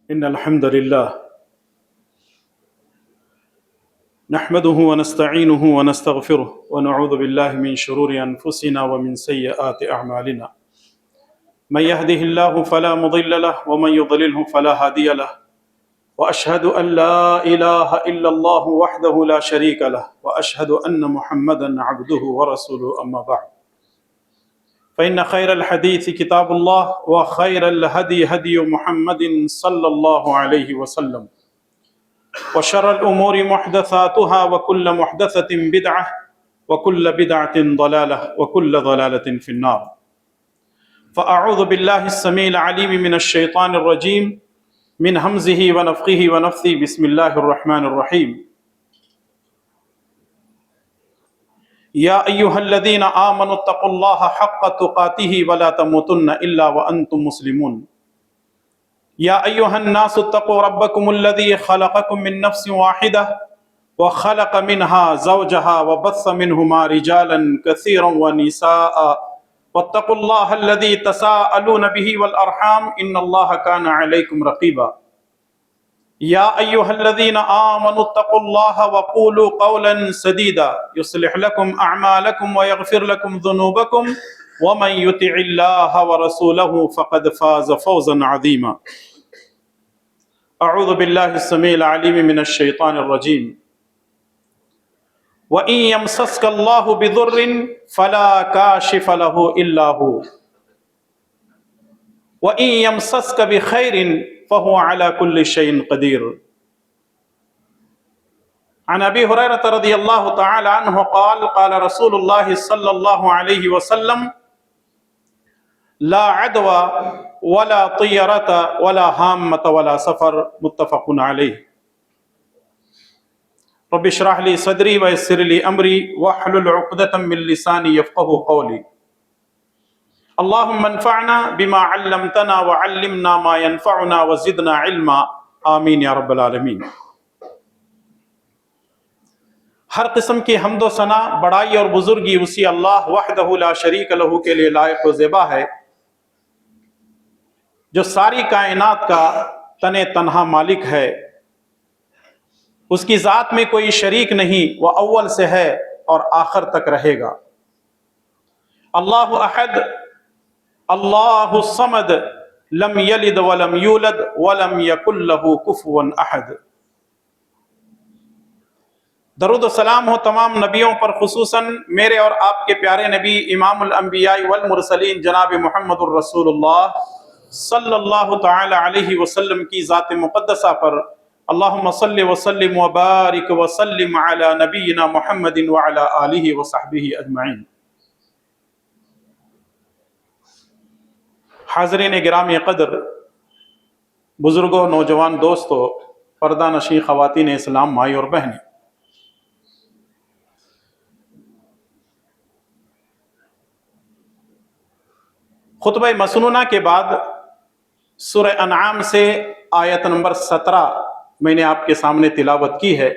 إن الحمد لله نحمده ونستعينه ونستغفره ونعوذ بالله من شرور أنفسنا ومن سيئات أعمالنا. من يهده الله فلا مضل له ومن يضلله فلا هادي له، وأشهد أن لا إله إلا الله وحده لا شريك له، وأشهد أن محمدا عبده ورسوله. أما بعد، فإن خير الحديث كتاب الله، وخير الهدي هدي محمد صلى الله عليه وسلم، وشر الأمور محدثاتها، وكل محدثة بدعة، وكل بدعة ضلالة، وكل ضلالة في النار. فأعوذ بالله السميع العليم من الشيطان الرجيم من همزه ونفخه ونفثه. بسم الله الرحمن الرحيم. يا أيها الذين آمنوا اتقوا الله حق تقاته ولا تموتن إلا وأنتم مسلمون. يا أيها الناس اتقوا ربكم الذي خلقكم من نفس واحدة وخلق منها زوجها وبث منهما رجالا كثيرا ونساء، واتقوا الله الذي تساءلون به والأرحام إن الله كان عليكم رقيبا. يا أيها الذين آمنوا اتقوا الله وقولوا قولا سديدا يصلح لكم أعمالكم ويغفر لكم ذنوبكم، ومن يطع الله ورسوله فقد فاز فوزا عظيما. أعوذ بالله السميع العليم من الشيطان الرجيم. وإن يمسسك الله بضر فلا كاشف له إلا هو، وإن يمسسك بخير فهو على كل شيء قدير. عن أبي هريرة رضي الله تعالى عنه قال قال رسول الله صلى الله عليه وسلم: لا عدوى ولا طيرة ولا هامة ولا سفر. متفق عليه. رب اشرح لي صدري ويسر لي أمري واحلل عقدة من لساني يفقهوا قولي. اللهم انفعنا بما علمتنا وعلمنا ما ينفعنا وزدنا علما. آمین یا رب العالمین. ہر قسم کی حمد و ثنا، بڑائی اور بزرگی اسی اللہ وحدہ لا شریک لہ کے لیے لائق و زیبا ہے، جو ساری کائنات کا تنہا مالک ہے. اس کی ذات میں کوئی شریک نہیں، وہ اول سے ہے اور آخر تک رہے گا. اللہ احد، اللہ الصمد، لم یلد ولم یولد ولم یکن لہ کفوا احد. درود و سلام ہو تمام نبیوں پر، خصوصاً میرے اور آپ کے پیارے نبی امام الانبیاء والمرسلین جناب محمد الرسول اللہ صلی اللہ تعالی علیہ وسلم کی ذات مقدسہ پر. اللہم صل وسلم وبارک وسلم علی نبینا محمد وعلی آلہ وصحبہ اجمعین. حاضرین گرامی قدر، بزرگوں، نوجوان دوستوں، پردہ نشین خواتین اسلام، مائی اور بہنیں، خطبہ مسنونہ کے بعد سورہ انعام سے آیت نمبر 17 میں نے آپ کے سامنے تلاوت کی ہے.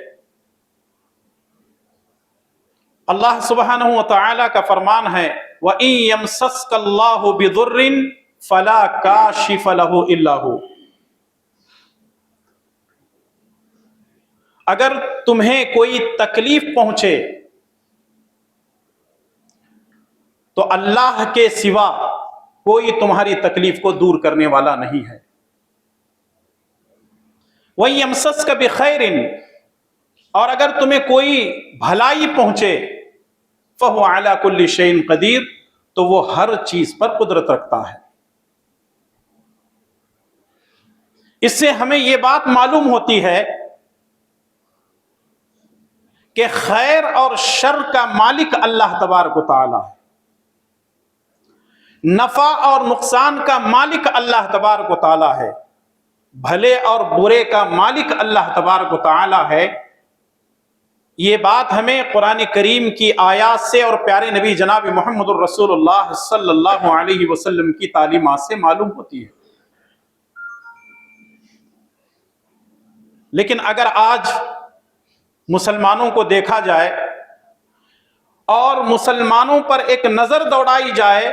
اللہ سبحانہ و تعالی کا فرمان ہے: وَإِن يَمْسَسْكَ اللَّهُ بِضُرٍّ فَلَا كَاشِفَ لَهُ إِلَّا هُوَ. اگر تمہیں کوئی تکلیف پہنچے تو اللہ کے سوا کوئی تمہاری تکلیف کو دور کرنے والا نہیں ہے. وَإِن يَمْسَسْكَ بِخَيْرٍ، اور اگر تمہیں کوئی بھلائی پہنچے، فَهُوَ عَلَى كُلِّ شَيْءٍ قَدِيرٌ، تو وہ ہر چیز پر قدرت رکھتا ہے. اس سے ہمیں یہ بات معلوم ہوتی ہے کہ خیر اور شر کا مالک اللہ تبارک و تعالی ہے، نفع اور نقصان کا مالک اللہ تبارک و تعالی ہے، بھلے اور برے کا مالک اللہ تبارک و تعالی ہے. یہ بات ہمیں قرآن کریم کی آیات سے اور پیارے نبی جناب محمد الرسول اللہ صلی اللہ علیہ وسلم کی تعلیمات سے معلوم ہوتی ہے. لیکن اگر آج مسلمانوں کو دیکھا جائے اور مسلمانوں پر ایک نظر دوڑائی جائے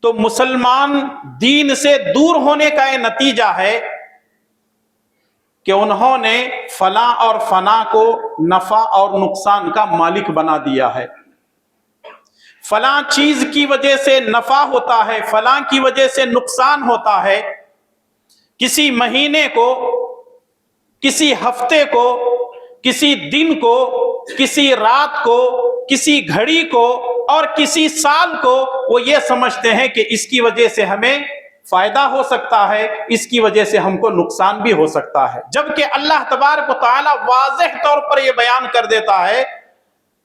تو مسلمان دین سے دور ہونے کا یہ نتیجہ ہے کہ انہوں نے فلاں اور فنا کو نفع اور نقصان کا مالک بنا دیا ہے. فلاں چیز کی وجہ سے نفع ہوتا ہے، فلاں کی وجہ سے نقصان ہوتا ہے. کسی مہینے کو، کسی ہفتے کو، کسی دن کو، کسی رات کو، کسی گھڑی کو اور کسی سال کو وہ یہ سمجھتے ہیں کہ اس کی وجہ سے ہمیں فائدہ ہو سکتا ہے، اس کی وجہ سے ہم کو نقصان بھی ہو سکتا ہے. جبکہ اللہ تبارک و تعالی واضح طور پر یہ بیان کر دیتا ہے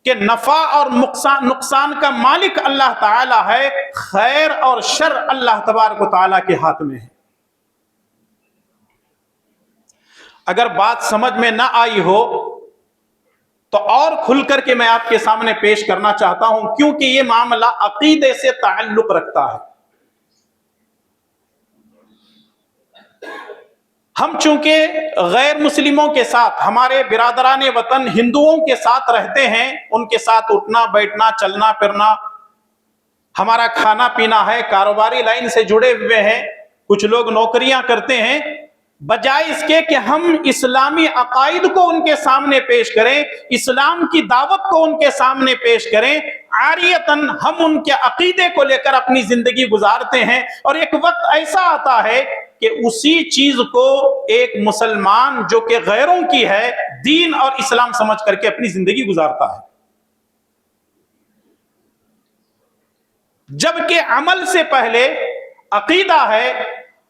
کہ نفع اور نقصان کا مالک اللہ تعالی ہے، خیر اور شر اللہ تبارک و تعالی کے ہاتھ میں ہے. اگر بات سمجھ میں نہ آئی ہو تو اور کھل کر کے میں آپ کے سامنے پیش کرنا چاہتا ہوں، کیونکہ یہ معاملہ عقیدے سے تعلق رکھتا ہے. ہم چونکہ غیر مسلموں کے ساتھ، ہمارے برادران وطن ہندوؤں کے ساتھ رہتے ہیں، ان کے ساتھ اٹھنا بیٹھنا چلنا پھرنا، ہمارا کھانا پینا ہے، کاروباری لائن سے جڑے ہوئے ہیں، کچھ لوگ نوکریاں کرتے ہیں. بجائے اس کے کہ ہم اسلامی عقائد کو ان کے سامنے پیش کریں، اسلام کی دعوت کو ان کے سامنے پیش کریں، عاریتاً ہم ان کے عقیدے کو لے کر اپنی زندگی گزارتے ہیں. اور ایک وقت ایسا آتا ہے کہ اسی چیز کو ایک مسلمان جو کہ غیروں کی ہے دین اور اسلام سمجھ کر کے اپنی زندگی گزارتا ہے. جبکہ عمل سے پہلے عقیدہ ہے.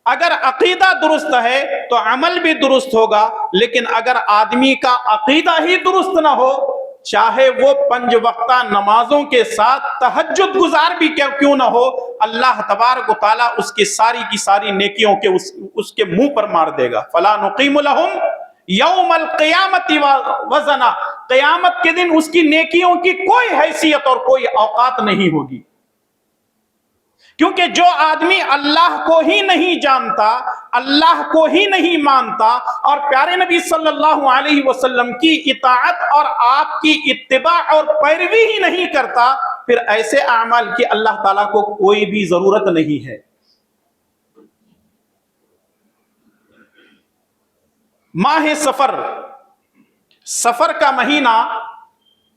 اگر عقیدہ درست ہے تو عمل بھی درست ہوگا، لیکن اگر آدمی کا عقیدہ ہی درست نہ ہو، چاہے وہ 5 وقتہ نمازوں کے ساتھ تہجد گزار بھی کیوں نہ ہو، اللہ تبارک و تعالیٰ اس کی ساری نیکیوں کے اس کے منہ پر مار دے گا. فَلَا نُقِيمُ لَهُمْ يَوْمَ الْقِيَامَةِ وَزَنًا. قیامت کے دن اس کی نیکیوں کی کوئی حیثیت اور کوئی اوقات نہیں ہوگی. کیونکہ جو آدمی اللہ کو ہی نہیں جانتا، اللہ کو ہی نہیں مانتا اور پیارے نبی صلی اللہ علیہ وسلم کی اطاعت اور آپ کی اتباع اور پیروی ہی نہیں کرتا، پھر ایسے اعمال کی اللہ تعالیٰ کو کوئی بھی ضرورت نہیں ہے. ماہ سفر کا مہینہ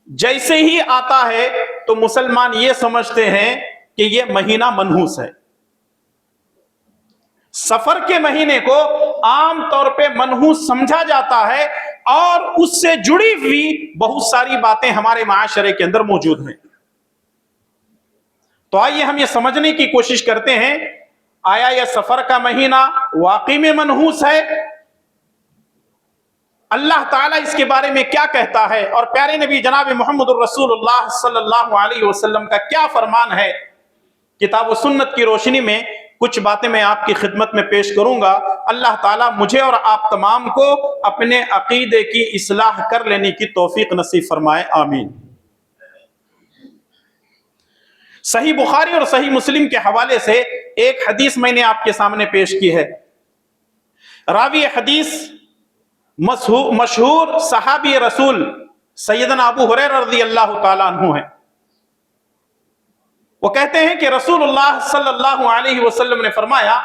جیسے ہی آتا ہے تو مسلمان یہ سمجھتے ہیں کہ یہ مہینہ منحوس ہے. سفر کے مہینے کو عام طور پہ منحوس سمجھا جاتا ہے اور اس سے جڑی ہوئی بہت ساری باتیں ہمارے معاشرے کے اندر موجود ہیں. تو آئیے ہم یہ سمجھنے کی کوشش کرتے ہیں، آیا یہ سفر کا مہینہ واقعی میں منحوس ہے؟ اللہ تعالیٰ اس کے بارے میں کیا کہتا ہے اور پیارے نبی جناب محمد الرسول اللہ صلی اللہ علیہ وسلم کا کیا فرمان ہے؟ کتاب و سنت کی روشنی میں کچھ باتیں میں آپ کی خدمت میں پیش کروں گا. اللہ تعالیٰ مجھے اور آپ تمام کو اپنے عقیدے کی اصلاح کر لینے کی توفیق نصیب فرمائے، آمین. صحیح بخاری اور صحیح مسلم کے حوالے سے ایک حدیث میں نے آپ کے سامنے پیش کی ہے. راوی حدیث مشہور صحابی رسول سیدنا ابو ہریرہ رضی اللہ تعالیٰ عنہ ہیں. وہ کہتے ہیں کہ رسول اللہ صلی اللہ علیہ وسلم نے فرمایا،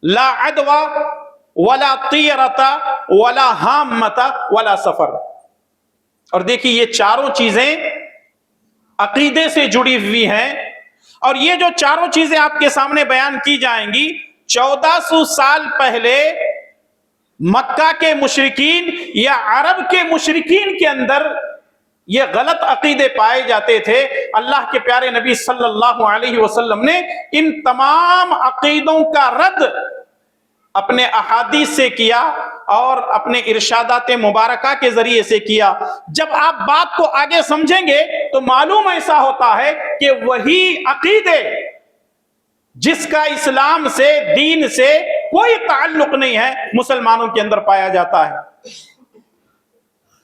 لا عدوى ولا طیرۃ ولا ہامۃ ولا سفر. اور دیکھیے یہ چاروں چیزیں عقیدے سے جڑی ہوئی ہیں، اور یہ جو چاروں چیزیں آپ کے سامنے بیان کی جائیں گی، 1400 سال پہلے مکہ کے مشرکین یا عرب کے مشرکین کے اندر یہ غلط عقیدے پائے جاتے تھے. اللہ کے پیارے نبی صلی اللہ علیہ وسلم نے ان تمام عقیدوں کا رد اپنے احادیث سے کیا اور اپنے ارشادات مبارکہ کے ذریعے سے کیا. جب آپ بات کو آگے سمجھیں گے تو معلوم ایسا ہوتا ہے کہ وہی عقیدے جس کا اسلام سے، دین سے کوئی تعلق نہیں ہے، مسلمانوں کے اندر پایا جاتا ہے.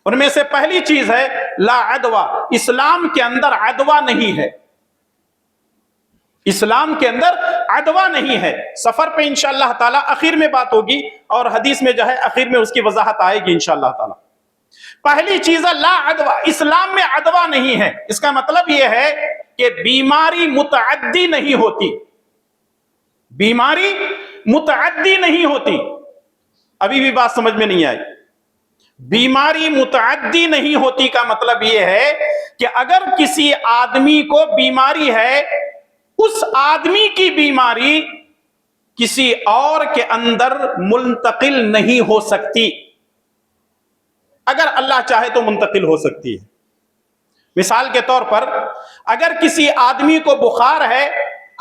ان میں سے پہلی چیز ہے لا عدوہ. اسلام کے اندر عدوہ نہیں ہے، اسلام کے اندر عدوہ نہیں ہے. سفر پہ انشاءاللہ تعالی اخیر میں بات ہوگی اور حدیث میں جو ہے اخیر میں اس کی وضاحت آئے گی انشاءاللہ تعالی. پہلی چیز ہے لا عدوہ. اسلام میں عدوہ نہیں ہے. اس کا مطلب یہ ہے کہ بیماری متعدی نہیں ہوتی. بیماری متعدی نہیں ہوتی. ابھی بھی بات سمجھ میں نہیں آئی. بیماری متعدی نہیں ہوتی کا مطلب یہ ہے کہ اگر کسی آدمی کو بیماری ہے، اس آدمی کی بیماری کسی اور کے اندر منتقل نہیں ہو سکتی. اگر اللہ چاہے تو منتقل ہو سکتی ہے. مثال کے طور پر اگر کسی آدمی کو بخار ہے،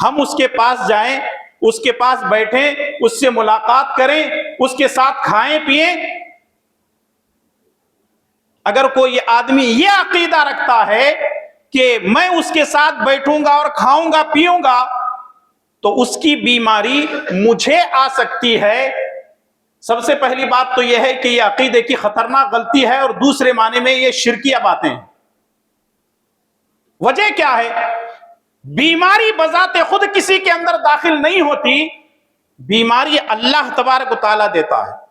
ہم اس کے پاس جائیں، اس کے پاس بیٹھیں، اس سے ملاقات کریں، اس کے ساتھ کھائیں پیئیں. اگر کوئی آدمی یہ عقیدہ رکھتا ہے کہ میں اس کے ساتھ بیٹھوں گا اور کھاؤں گا پیوں گا تو اس کی بیماری مجھے آ سکتی ہے. سب سے پہلی بات تو یہ ہے کہ یہ عقیدے کی خطرناک غلطی ہے، اور دوسرے معنی میں یہ شرکیہ باتیں ہیں. وجہ کیا ہے؟ بیماری بذات خود کسی کے اندر داخل نہیں ہوتی، بیماری اللہ تبارک و تعالیٰ دیتا ہے.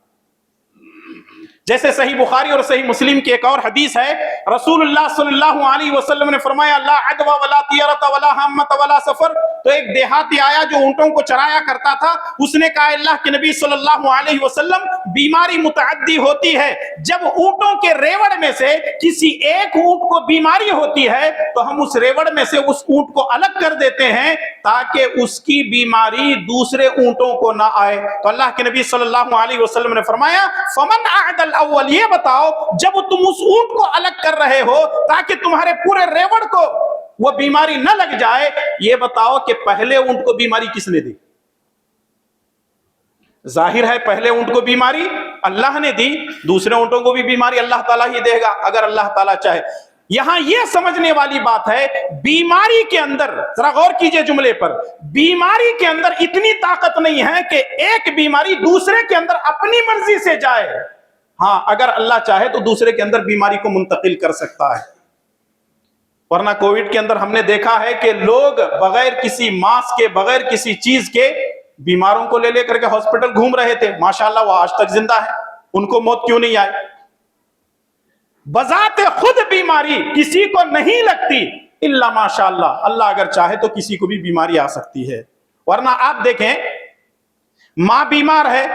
جیسے صحیح بخاری اور صحیح مسلم کی ایک اور حدیث ہے، رسول اللہ صلی اللہ علیہ وسلم نے فرمایا لا عدوى ولا طیرۃ ولا حمۃ ولا سفر. تو ایک دیہاتی آیا جو اونٹوں کو چرایا کرتا تھا، اس نے کہا اللہ کے نبی صلی اللہ علیہ وسلم بیماری متعدی ہوتی ہے، جب اونٹوں کے ریوڑ میں سے کسی ایک اونٹ کو بیماری ہوتی ہے تو ہم اس ریوڑ میں سے اس اونٹ کو الگ کر دیتے ہیں تاکہ اس کی بیماری دوسرے اونٹوں کو نہ آئے. تو اللہ کے نبی صلی اللہ علیہ وسلم نے فرمایا فمن اعد الاول، یہ بتاؤ جب تم اس اونٹ کو الگ کر رہے ہو تاکہ تمہارے پورے ریوڑ کو وہ بیماری نہ لگ جائے، یہ بتاؤ کہ پہلے اونٹ کو بیماری کس نے دی؟ ظاہر ہے پہلے اونٹ کو بیماری اللہ نے دی، دوسرے اونٹوں کو بھی بیماری اللہ تعالیٰ ہی دے گا اگر اللہ تعالیٰ چاہے. یہاں یہ سمجھنے والی بات ہے بیماری کے اندر، ذرا غور کیجئے جملے پر، بیماری کے اندر اتنی طاقت نہیں ہے کہ ایک بیماری دوسرے کے اندر اپنی مرضی سے جائے. ہاں اگر اللہ چاہے تو دوسرے کے اندر بیماری کو منتقل کر سکتا ہے. ورنہ کووڈ کے اندر ہم نے دیکھا ہے کہ لوگ بغیر کسی ماسک کے، بغیر کسی چیز کے بیماروں کو لے کر کے ہاسپٹل گھوم رہے تھے. ماشاءاللہ وہ آج تک زندہ ہے، ان کو موت کیوں نہیں آئی؟ بذات خود بیماری کسی کو نہیں لگتی الا ماشاءاللہ، اللہ اگر چاہے تو کسی کو بھی بیماری آ سکتی ہے. ورنہ آپ دیکھیں ماں بیمار ہے،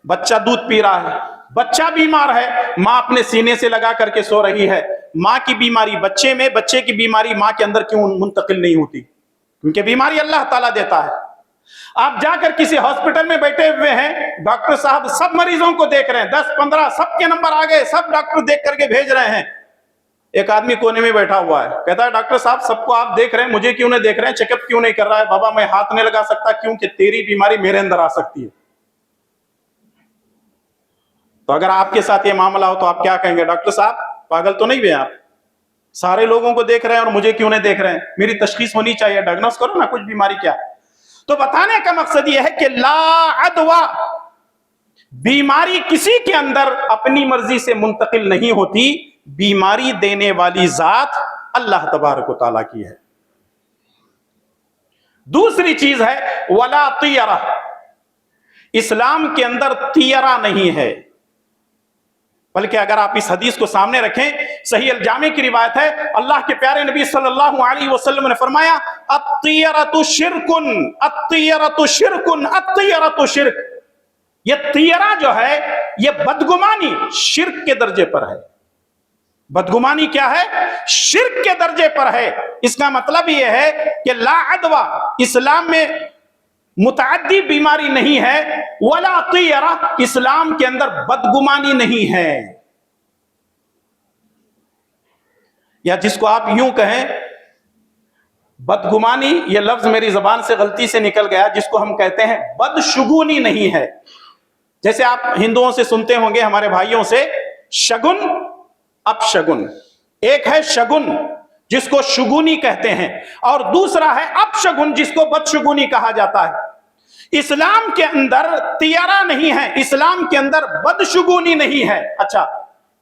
بچہ دودھ پی رہا ہے، بچہ بیمار ہے، ماں اپنے سینے سے لگا کر کے سو رہی ہے. ماں کی بیماری بچے میں، بچے کی بیماری ماں کے اندر کیوں منتقل نہیں ہوتی؟ کیونکہ بیماری اللہ تعالیٰ دیتا ہے. آپ جا کر کسی ہاسپٹل میں بیٹھے ہوئے ہیں، ڈاکٹر صاحب سب مریضوں کو دیکھ رہے ہیں، 10-15 سب کے نمبر آ گئے، سب ڈاکٹر دیکھ کر کے بھیج رہے ہیں. ایک آدمی کونے میں بیٹھا ہوا ہے، کہتا ہے ڈاکٹر صاحب سب کو آپ دیکھ رہے ہیں، مجھے کیوں نہیں دیکھ رہے ہیں، چیک اپ کیوں نہیں کر رہا ہے؟ بابا میں ہاتھ نہیں لگا سکتا کیونکہ تیری بیماری میرے اندر آ سکتی ہے. تو اگر آپ کے ساتھ یہ معاملہ ہو تو آپ کیا کہیں گے؟ ڈاکٹر صاحب پاگل تو نہیں ہوئے آپ، سارے لوگوں کو دیکھ رہے ہیں اور مجھے کیوں نہیں دیکھ رہے ہیں؟ میری تشخیص ہونی چاہیے، ڈائگنوز کرو نا کچھ بیماری کیا. تو بتانے کا مقصد یہ ہے کہ لا عدوى، بیماری کسی کے اندر اپنی مرضی سے منتقل نہیں ہوتی، بیماری دینے والی ذات اللہ تبارک و تعالیٰ کی ہے. دوسری چیز ہے ولا طیرہ، اسلام کے اندر طیرہ نہیں ہے. بلکہ اگر آپ اس حدیث کو سامنے رکھیں، صحیح الجامع کی روایت ہے، اللہ کے پیارے نبی صلی اللہ علیہ وسلم نے فرمایا الطیرۃ شرک، الطیرۃ شرک، الطیرۃ شرک. یہ طیرہ جو ہے یہ بدگمانی شرک کے درجے پر ہے. بدگمانی کیا ہے؟ شرک کے درجے پر ہے. اس کا مطلب یہ ہے کہ لا عدوى اسلام میں متعدی بیماری نہیں ہے، ولا طیرہ اسلام کے اندر بدگمانی نہیں ہے. یا جس کو آپ یوں کہیں، بدگمانی یہ لفظ میری زبان سے غلطی سے نکل گیا، جس کو ہم کہتے ہیں بدشگونی نہیں ہے. جیسے آپ ہندوؤں سے سنتے ہوں گے، ہمارے بھائیوں سے، شگن اپشگن. ایک ہے شگن جس کو شگونی کہتے ہیں، اور دوسرا ہے اپشگن جس کو بدشگونی کہا جاتا ہے. اسلام کے اندر طیرہ نہیں ہے، اسلام کے اندر بدشگونی نہیں ہے. اچھا،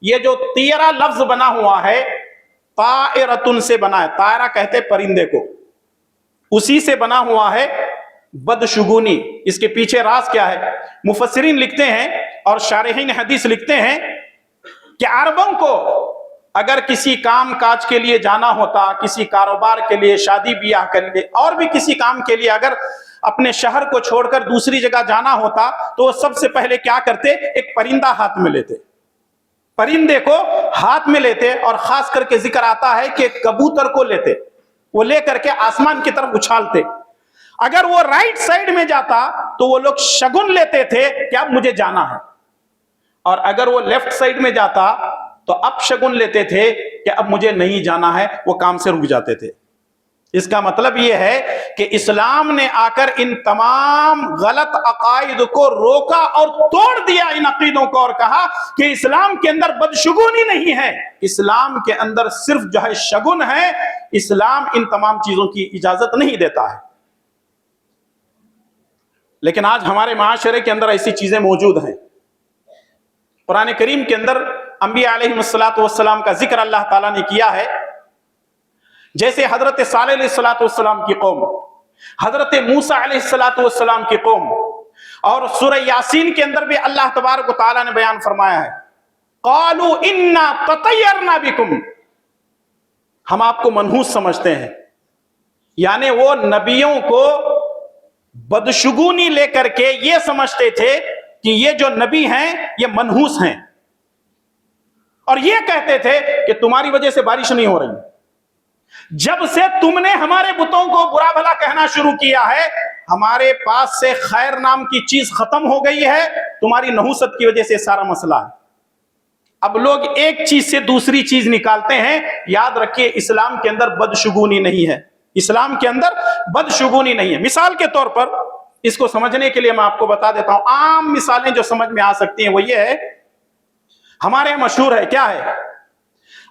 یہ جو طیرہ لفظ بنا ہوا ہے طائرتن سے بنا ہے، طائرہ کہتے پرندے کو، اسی سے بنا ہوا ہے بدشگونی. اس کے پیچھے راز کیا ہے؟ مفسرین لکھتے ہیں اور شارحین حدیث لکھتے ہیں کہ عربوں کو اگر کسی کام کاج کے لیے جانا ہوتا، کسی کاروبار کے لیے، شادی بیاہ کے لیے، اور بھی کسی کام کے لیے اگر اپنے شہر کو چھوڑ کر دوسری جگہ جانا ہوتا تو وہ سب سے پہلے کیا کرتے؟ ایک پرندہ ہاتھ میں لیتے، پرندے کو ہاتھ میں لیتے، اور خاص کر کے ذکر آتا ہے کہ کبوتر کو لیتے، وہ لے کر کے آسمان کی طرف اچھالتے۔ اگر وہ رائٹ سائڈ میں جاتا تو وہ لوگ شگن لیتے تھے کہ اب مجھے جانا ہے، اور اگر وہ لیفٹ سائڈ میں جاتا تو اب شگن لیتے تھے کہ اب مجھے نہیں جانا ہے، وہ کام سے رک جاتے تھے۔ اس کا مطلب یہ ہے کہ اسلام نے آ کر ان تمام غلط عقائد کو روکا اور توڑ دیا ان عقیدوں کو، اور کہا کہ اسلام کے اندر بدشگونی نہیں ہے، اسلام کے اندر صرف جو ہے شگن ہے، اسلام ان تمام چیزوں کی اجازت نہیں دیتا ہے۔ لیکن آج ہمارے معاشرے کے اندر ایسی چیزیں موجود ہیں۔ قرآن کریم کے اندر انبیاء علیہ السلام کا ذکر اللہ تعالیٰ نے کیا ہے، جیسے حضرت صالح علیہ السلام کی قوم، حضرت موسیٰ علیہ السلام کی قوم، اور سورہ یاسین کے اندر بھی اللہ تبارک و تعالیٰ نے بیان فرمایا ہے، قالوا انا تطیرنا بکم، ہم آپ کو منحوس سمجھتے ہیں، یعنی وہ نبیوں کو بدشگونی لے کر کے یہ سمجھتے تھے کہ یہ جو نبی ہیں یہ منحوس ہیں، اور یہ کہتے تھے کہ تمہاری وجہ سے بارش نہیں ہو رہی، جب سے تم نے ہمارے بتوں کو برا بھلا کہنا شروع کیا ہے، ہمارے پاس سے خیر نام کی چیز ختم ہو گئی ہے، تمہاری نحوست کی وجہ سے سارا مسئلہ ہے۔ اب لوگ ایک چیز سے دوسری چیز نکالتے ہیں۔ یاد رکھیے اسلام کے اندر بدشگونی نہیں ہے، اسلام کے اندر بدشگونی نہیں ہے۔ مثال کے طور پر اس کو سمجھنے کے لیے میں آپ کو بتا دیتا ہوں، عام مثالیں جو سمجھ میں آ سکتی ہیں وہ یہ ہے، ہمارے یہاں مشہور ہے، کیا ہے؟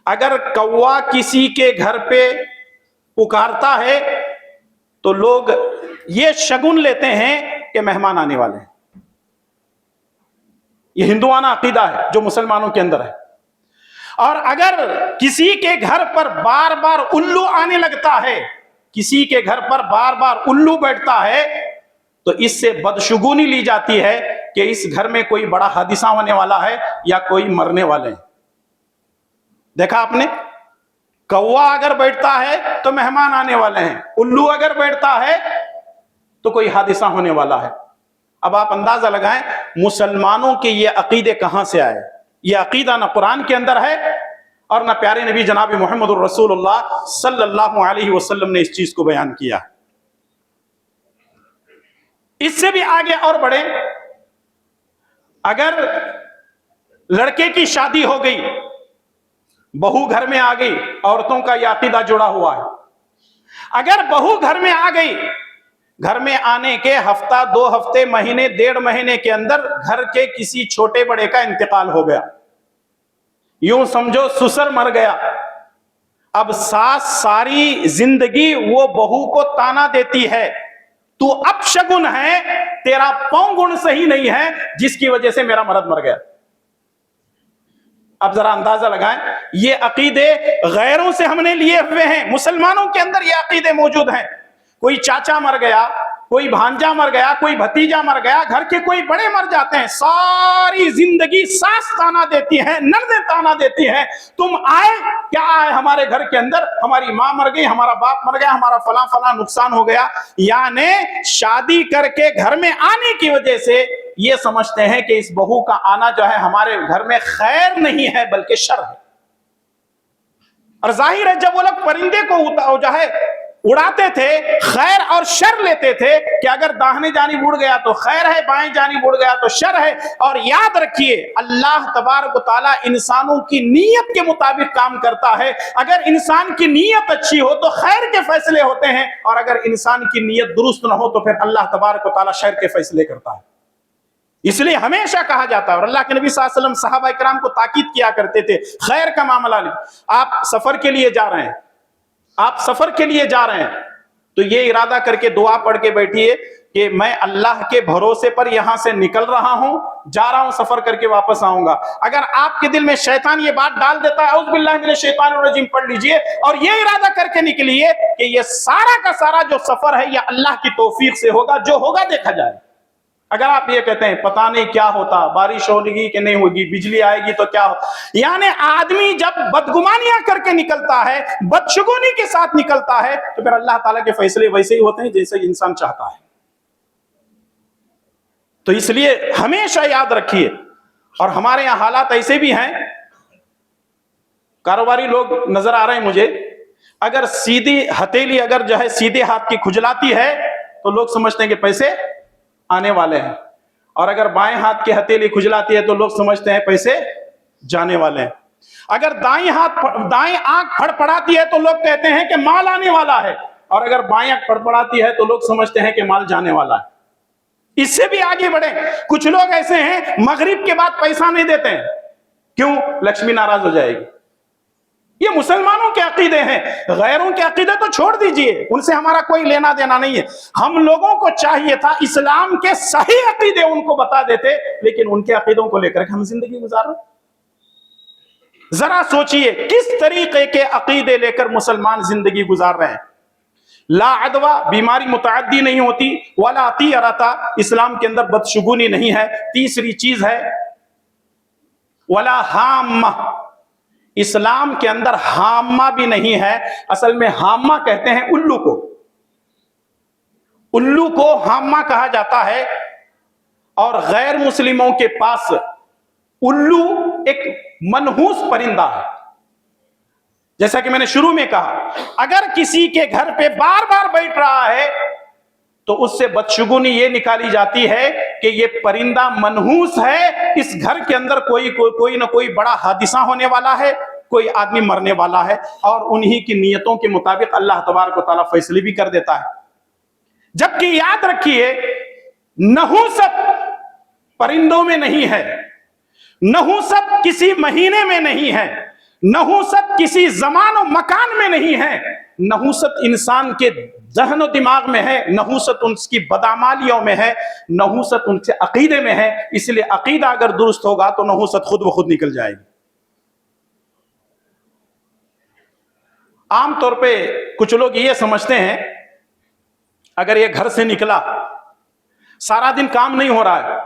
اگر کوا کسی کے گھر پہ پکارتا ہے تو لوگ یہ شگن لیتے ہیں کہ مہمان آنے والے ہیں۔ یہ ہندوانہ عقیدہ ہے جو مسلمانوں کے اندر ہے۔ اور اگر کسی کے گھر پر بار بار الو آنے لگتا ہے، کسی کے گھر پر بار بار الو بیٹھتا ہے، تو اس سے بدشگونی لی جاتی ہے کہ اس گھر میں کوئی بڑا حادثہ ہونے والا ہے یا کوئی مرنے والے ہیں۔ دیکھا آپ نے، کوا اگر بیٹھتا ہے تو مہمان آنے والے ہیں، الو اگر بیٹھتا ہے تو کوئی حادثہ ہونے والا ہے۔ اب آپ اندازہ لگائیں مسلمانوں کے یہ عقیدے کہاں سے آئے؟ یہ عقیدہ نہ قرآن کے اندر ہے اور نہ پیارے نبی جناب محمد الرسول اللہ صلی اللہ علیہ وسلم نے اس چیز کو بیان کیا۔ اس سے بھی آگے اور بڑھے، اگر لڑکے کی شادی ہو گئی، بہو گھر میں آ گئی، عورتوں کا یہ عقیدہ جڑا ہوا ہے، اگر بہو گھر میں آ گئی، گھر میں آنے کے ہفتہ، 2 ہفتے، مہینے، 1.5 مہینے کے اندر گھر کے کسی چھوٹے بڑے کا انتقال ہو گیا، یوں سمجھو سسر مر گیا، اب ساس ساری زندگی وہ بہو کو تانا دیتی ہے، تو اب شگن ہے، تیرا پاؤں گن صحیح نہیں ہے جس کی وجہ سے میرا مرد مر گیا۔ اب ذرا اندازہ لگائیں، یہ عقیدے غیروں سے ہم نے لیے ہوئے ہیں، مسلمانوں کے اندر یہ عقیدے موجود ہیں۔ کوئی چاچا مر گیا، کوئی بھانجا مر گیا، کوئی بھتیجا مر گیا، گھر کے کوئی بڑے مر جاتے ہیں، ساری زندگی ساس تانا دیتی ہیں، نندیں تانا دیتی ہیں، تم آئے کیا آئے ہمارے گھر کے اندر، ہماری ماں مر گئی، ہمارا باپ مر گیا، ہمارا فلاں فلاں نقصان ہو گیا۔ یعنی شادی کر کے گھر میں آنے کی وجہ سے یہ سمجھتے ہیں کہ اس بہو کا آنا جو ہے ہمارے گھر میں خیر نہیں ہے بلکہ شر ہے۔ اور ظاہر ہے جب وہ لوگ پرندے کو جو ہے اڑاتے تھے، خیر اور شر لیتے تھے کہ اگر داہنے جانب اڑ گیا تو خیر ہے، بائیں جانب اڑ گیا تو شر ہے۔ اور یاد رکھیے اللہ تبارک و تعالیٰ انسانوں کی نیت کے مطابق کام کرتا ہے، اگر انسان کی نیت اچھی ہو تو خیر کے فیصلے ہوتے ہیں، اور اگر انسان کی نیت درست نہ ہو تو پھر اللہ تبارک و تعالیٰ شر کے فیصلے کرتا ہے۔ اس لیے ہمیشہ کہا جاتا ہے، اور اللہ کے نبی صلی اللہ علیہ وسلم صحابہ کرام کو تاکید کیا کرتے تھے، خیر کا معاملہ نہیں، آپ سفر کے لیے جا رہے ہیں، آپ سفر کے لیے جا رہے ہیں تو یہ ارادہ کر کے دعا پڑھ کے بیٹھیے کہ میں اللہ کے بھروسے پر یہاں سے نکل رہا ہوں، جا رہا ہوں، سفر کر کے واپس آؤں گا۔ اگر آپ کے دل میں شیطان یہ بات ڈال دیتا ہے اعوذ باللہ من الشیطان الرجیم پڑھ لیجئے، اور یہ ارادہ کر کے نکلیے کہ یہ سارا کا سارا جو سفر ہے یہ اللہ کی توفیق سے ہوگا، جو ہوگا دیکھا جائے۔ اگر آپ یہ کہتے ہیں پتہ نہیں کیا ہوتا، بارش ہوگی کہ نہیں ہوگی، بجلی آئے گی تو کیا ہو، یعنی آدمی جب بدگمانیاں کر کے نکلتا ہے، بدشگونی کے ساتھ نکلتا ہے، تو پھر اللہ تعالیٰ کے فیصلے ویسے ہی ہوتے ہیں جیسے انسان چاہتا ہے۔ تو اس لیے ہمیشہ یاد رکھیے. اور ہمارے یہاں حالات ایسے بھی ہیں, کاروباری لوگ نظر آ رہے ہیں مجھے, اگر سیدھی ہتھیلی اگر جو ہے سیدھے ہاتھ کی کھجلاتی ہے تو لوگ سمجھتے ہیں کہ پیسے آنے والے ہیں, اور اگر بائیں ہاتھ کی ہتھیلی کھجلاتی ہے تو لوگ سمجھتے ہیں پیسے جانے والے ہیں. اگر دائیں آنکھ پھڑپڑاتی ہے تو لوگ کہتے ہیں کہ مال آنے والا ہے, اور اگر بائیں آنکھ پھڑپڑاتی ہے تو لوگ سمجھتے ہیں کہ مال جانے والا ہے. اس سے بھی آگے بڑھیں, کچھ لوگ ایسے ہیں مغرب کے بعد پیسہ نہیں دیتے ہیں, کیوں؟ لکشمی ناراض ہو جائے گی. یہ مسلمانوں کے عقیدے ہیں, غیروں کے عقیدے تو چھوڑ دیجئے, ان سے ہمارا کوئی لینا دینا نہیں ہے. ہم لوگوں کو چاہیے تھا اسلام کے صحیح عقیدے ان کو بتا دیتے, لیکن ان کے عقیدوں کو لے کر ہم زندگی گزار رہے. ذرا سوچئے کس طریقے کے عقیدے لے کر مسلمان زندگی گزار رہے ہیں. لا عدوہ, بیماری متعدی نہیں ہوتی, ولا طیرۃ, اسلام کے اندر بدشگونی نہیں ہے. تیسری چیز ہے ولا حامہ, اسلام کے اندر حامہ بھی نہیں ہے. اصل میں حامہ کہتے ہیں الو کو, الو کو حامہ کہا جاتا ہے. اور غیر مسلموں کے پاس الو ایک منحوس پرندہ ہے. جیسا کہ میں نے شروع میں کہا, اگر کسی کے گھر پہ بار بار بیٹھ رہا ہے تو اس سے بدشگونی یہ نکالی جاتی ہے کہ یہ پرندہ منحوس ہے, اس گھر کے اندر کوئی نہ کوئی بڑا حادثہ ہونے والا ہے, کوئی آدمی مرنے والا ہے, اور انہی کی نیتوں کے مطابق اللہ تبارک و تعالیٰ فیصلے بھی کر دیتا ہے. جبکہ یاد رکھیے نحوست پرندوں میں نہیں ہے, نحوست کسی مہینے میں نہیں ہے, نحوست کسی زمان و مکان میں نہیں ہے, نحوست انسان کے ذہن و دماغ میں ہے, نحوست ان کی بدعمالیوں میں ہے, نحوست ان کے عقیدے میں ہے. اس لیے عقیدہ اگر درست ہوگا تو نحوست خود بخود نکل جائے گی. عام طور پہ کچھ لوگ یہ سمجھتے ہیں اگر یہ گھر سے نکلا, سارا دن کام نہیں ہو رہا ہے,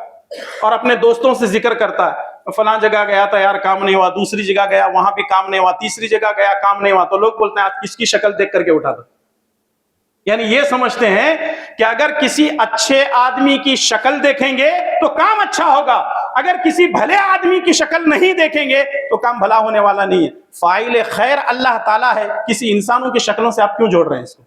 اور اپنے دوستوں سے ذکر کرتا ہے فلاں جگہ گیا تھا یار کام نہیں ہوا, دوسری جگہ گیا وہاں بھی کام نہیں ہوا, تیسری جگہ گیا کام نہیں ہوا, تو لوگ بولتے ہیں آج کس کی شکل دیکھ کر کے اٹھا تھا. یعنی یہ سمجھتے ہیں کہ اگر کسی اچھے آدمی کی شکل دیکھیں گے تو کام اچھا ہوگا, اگر کسی بھلے آدمی کی شکل نہیں دیکھیں گے تو کام بھلا ہونے والا نہیں ہے. فاعل خیر اللہ تعالیٰ ہے, کسی انسانوں کی شکلوں سے آپ کیوں جوڑ رہے ہیں اس کو؟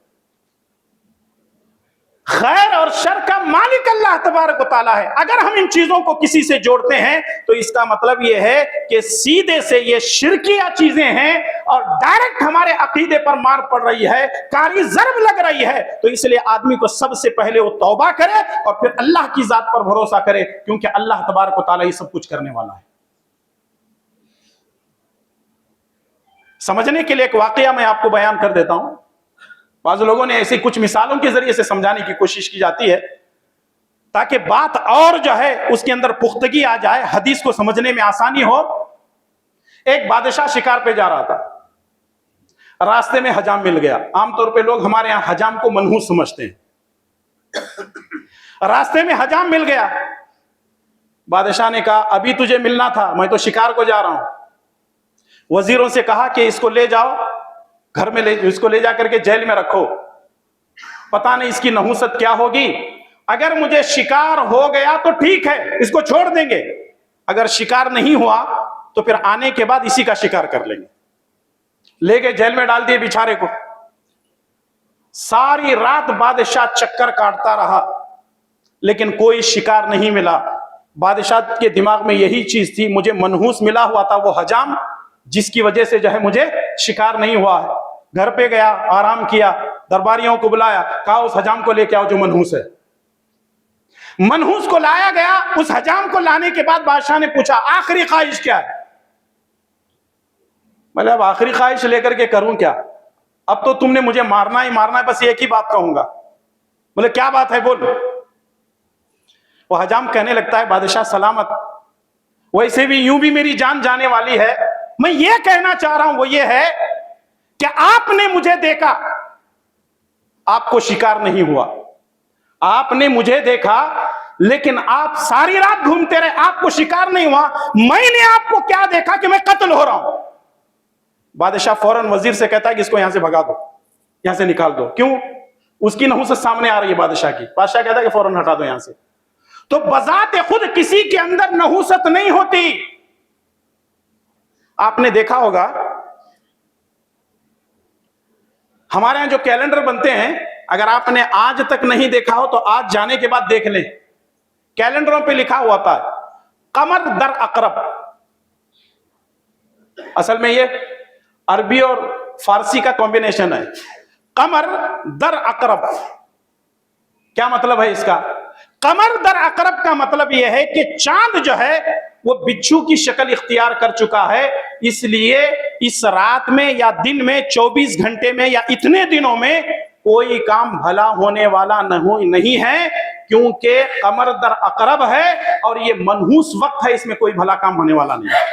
خیر اور شر کا مالک اللہ تبارک و تعالیٰ ہے. اگر ہم ان چیزوں کو کسی سے جوڑتے ہیں تو اس کا مطلب یہ ہے کہ سیدھے سے یہ شرکیہ چیزیں ہیں اور ڈائریکٹ ہمارے عقیدے پر مار پڑ رہی ہے, کاری ضرب لگ رہی ہے. تو اس لیے آدمی کو سب سے پہلے وہ توبہ کرے اور پھر اللہ کی ذات پر بھروسہ کرے, کیونکہ اللہ تبارک و تعالیٰ یہ سب کچھ کرنے والا ہے. سمجھنے کے لیے ایک واقعہ میں آپ کو بیان کر دیتا ہوں. بعض لوگوں نے ایسی کچھ مثالوں کے ذریعے سے سمجھانے کی کوشش کی جاتی ہے تاکہ بات اور جو ہے اس کے اندر پختگی آ جائے, حدیث کو سمجھنے میں آسانی ہو. ایک بادشاہ شکار پہ جا رہا تھا, راستے میں حجام مل گیا. عام طور پہ لوگ ہمارے ہاں حجام کو منحوس سمجھتے ہیں. راستے میں حجام مل گیا, بادشاہ نے کہا ابھی تجھے ملنا تھا, میں تو شکار کو جا رہا ہوں. وزیروں سے کہا کہ اس کو لے جاؤ گھر میں, اس کو لے جا کر کے جیل میں رکھو, پتہ نہیں اس کی نحوست کیا ہوگی. اگر مجھے شکار ہو گیا تو ٹھیک ہے, اس کو چھوڑ دیں گے, اگر شکار نہیں ہوا تو پھر آنے کے بعد اسی کا شکار کر لیں گے. لے کے جیل میں ڈال دیے بیچارے کو. ساری رات بادشاہ چکر کاٹتا رہا لیکن کوئی شکار نہیں ملا. بادشاہ کے دماغ میں یہی چیز تھی, مجھے منحوس ملا ہوا تھا وہ حجام جس کی وجہ سے جو ہے مجھے شکار نہیں ہوا ہے. گھر پہ گیا, آرام کیا, درباریوں کو بلایا, کہا اس حجام کو لے کے آؤ جو منحوس ہے. منحوس کو لایا گیا. اس حجام کو لانے کے بعد بادشاہ نے پوچھا آخری خواہش کیا ہے؟ بولے اب آخری خواہش لے کر کے کروں کیا, اب تو تم نے مجھے مارنا ہی مارنا ہے, بس ایک ہی بات کہوں گا. بولے کیا بات ہے بول. وہ حجام کہنے لگتا ہے بادشاہ سلامت, ویسے بھی یوں بھی میری جان جانے والی ہے, میں یہ کہنا چاہ رہا ہوں وہ یہ ہے کہ آپ نے مجھے دیکھا, آپ کو شکار نہیں ہوا, آپ نے مجھے دیکھا لیکن آپ ساری رات گھومتے رہے, آپ کو شکار نہیں ہوا, میں نے آپ کو کیا دیکھا کہ میں قتل ہو رہا ہوں. بادشاہ فوراً وزیر سے کہتا ہے کہ اس کو یہاں سے بھگا دو, یہاں سے نکال دو. کیوں؟ اس کی نحوست سامنے آ رہی ہے بادشاہ کی. بادشاہ کہتا ہے کہ فوراً ہٹا دو یہاں سے. تو بذات خود کسی کے اندر نحوست نہیں ہوتی. آپ نے دیکھا ہوگا ہمارے یہاں جو کیلنڈر بنتے ہیں، اگر آپ نے آج تک نہیں دیکھا ہو تو آج جانے کے بعد دیکھ لیں. کیلنڈروں پہ لکھا ہوا تھا قمر در عقرب. اصل میں یہ عربی اور فارسی کا کمبینیشن ہے. قمر در عقرب کیا مطلب ہے اس کا؟ قمر در عقرب کا مطلب یہ ہے کہ چاند جو ہے وہ بچھو کی شکل اختیار کر چکا ہے، اس لیے اس رات میں یا دن میں 24 گھنٹے میں یا اتنے دنوں میں کوئی کام بھلا ہونے والا نہیں ہے، کیونکہ قمر در عقرب ہے اور یہ منحوس وقت ہے، اس میں کوئی بھلا کام ہونے والا نہیں ہے.